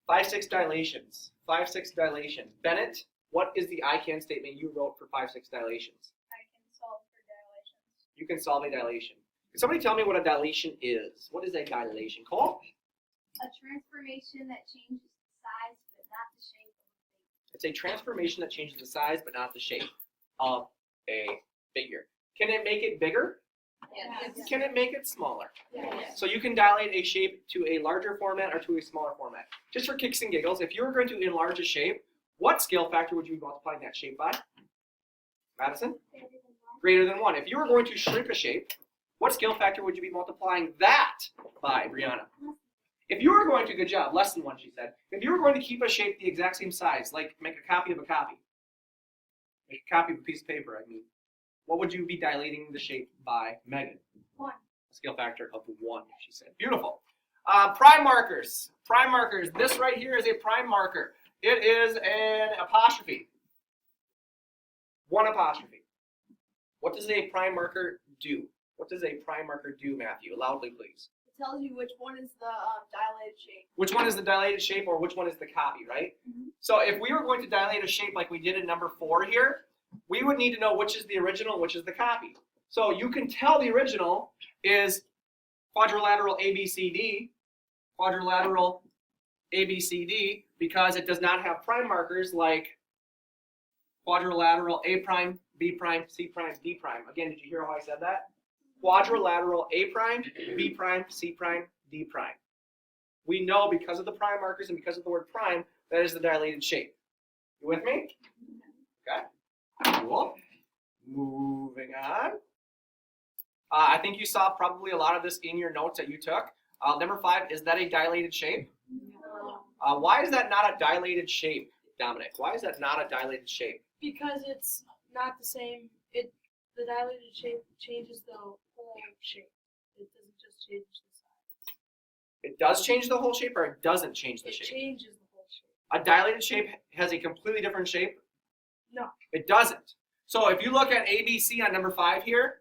5-6 dilations. 5-6 dilation. Bennett, what is the I can statement you wrote for 5-6 dilations? I can solve for dilations. You can solve a dilation. Can somebody tell me what a dilation is? What is a dilation? Cole? A transformation that changes the size but not the shape of a figure. It's a transformation that changes the size but not the shape of a figure. Can it make it bigger? Yes. Can it make it smaller? Yes. So you can dilate a shape to a larger format or to a smaller format. Just for kicks and giggles, if you were going to enlarge a shape, what scale factor would you be multiplying that shape by? Madison? Greater than 1. If you were going to shrink a shape, what scale factor would you be multiplying that by, Brianna? If you were going to, good job, less than 1, she said. If you were going to keep a shape the exact same size, like make a copy of a copy, make a copy of a piece of paper, I mean, what would you be dilating the shape by, Megan? 1. A scale factor of 1, she said. Beautiful. Prime markers. Prime markers. This right here is a prime marker. It is an apostrophe. 1 apostrophe. What does a prime marker do? What does a prime marker do, Matthew? Loudly, please. It tells you which one is the dilated shape. Which one is the dilated shape or which one is the copy, right? So if we were going to dilate a shape like we did in number 4 here, we would need to know which is the original and which is the copy. So you can tell the original is quadrilateral ABCD, quadrilateral ABCD, because it does not have prime markers like quadrilateral A prime, B prime, C prime, D prime. Again, did you hear how I said that? Quadrilateral A prime, B prime, C prime, D prime. We know because of the prime markers and because of the word prime, that is the dilated shape. You with me? Okay. Cool. Moving on. I think you saw probably a lot of this in your notes that you took. Number 5, is that a dilated shape? No. Why is that not a dilated shape, Dominic? Why is that not a dilated shape? Because it's not the same. The dilated shape changes the whole shape. It doesn't just change the size. It does change the whole shape, or it doesn't change the It shape? changes the whole shape. A dilated shape has a completely different shape? No. It doesn't. So if you look at ABC on number 5 here,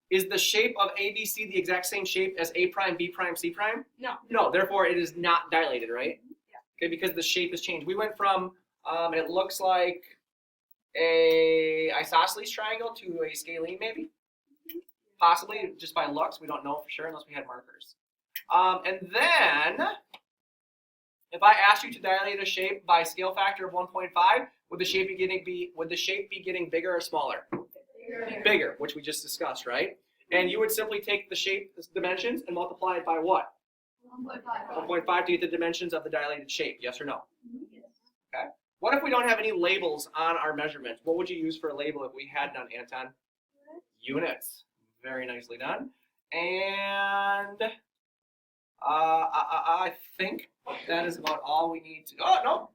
is the shape of ABC the exact same shape as A prime, B prime, C prime? No. No, therefore it is not dilated, right? Yeah. Okay, because the shape has changed. We went from, it looks like a isosceles triangle to a scalene maybe? Possibly, just by looks. We don't know for sure unless we had markers. And then, if I asked you to dilate a shape by scale factor of 1.5, would the shape be getting bigger or smaller? Bigger, which we just discussed, right? And you would simply take the shape dimensions and multiply it by what? 1.5. 1.5 to get the dimensions of the dilated shape, yes or no? Yes. Okay. What if we don't have any labels on our measurements? What would you use for a label if we had none, Anton? Units. Very nicely done. And I think that is about all we need to. Oh, no.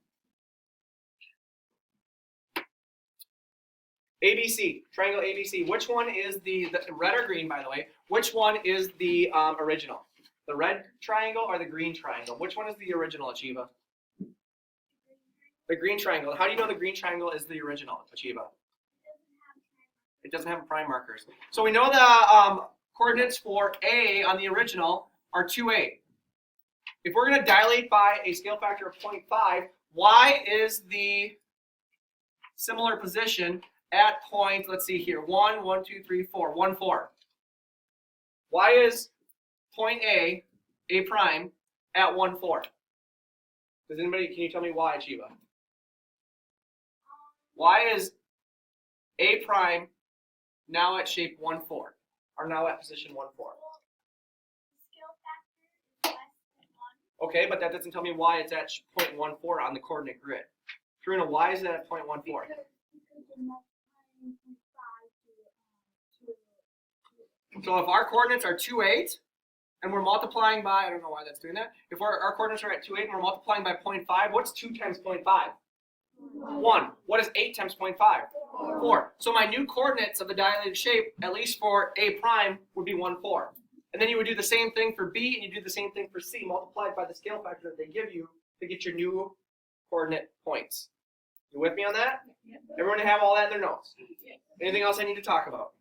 ABC, triangle ABC. Which one is the red or green, by the way? Which one is the original? The red triangle or the green triangle? Which one is the original, Achieva? The green triangle. How do you know the green triangle is the original, Achieva? It doesn't have prime markers. So we know the coordinates for A on the original are 2A. If we're going to dilate by a scale factor of 0.5, why is the similar position at point, let's see here, 1, 1, 2, 3, 4, 1, 4. Why is point A prime, at 1, 4? Does anybody, can you tell me why, Achieva? Why is A prime now at shape 1, 4? Or now at position 1, 4? Scale factor is less than 1. Okay, but that doesn't tell me why it's at 0.14 on the coordinate grid. Karina, why is it at 0.14? Because you're multiplying 5 to So if our coordinates are 2, 8, and we're multiplying by, I don't know why that's doing that. If our coordinates are at 2, 8, and we're multiplying by 0.5, what's 2 times 0.5? 1. What is 8 times 0.5? 4. So my new coordinates of the dilated shape, at least for A prime, would be 1, 4. And then you would do the same thing for B, and you do the same thing for C, multiplied by the scale factor that they give you to get your new coordinate points. You with me on that? Everyone have all that in their notes? Anything else I need to talk about?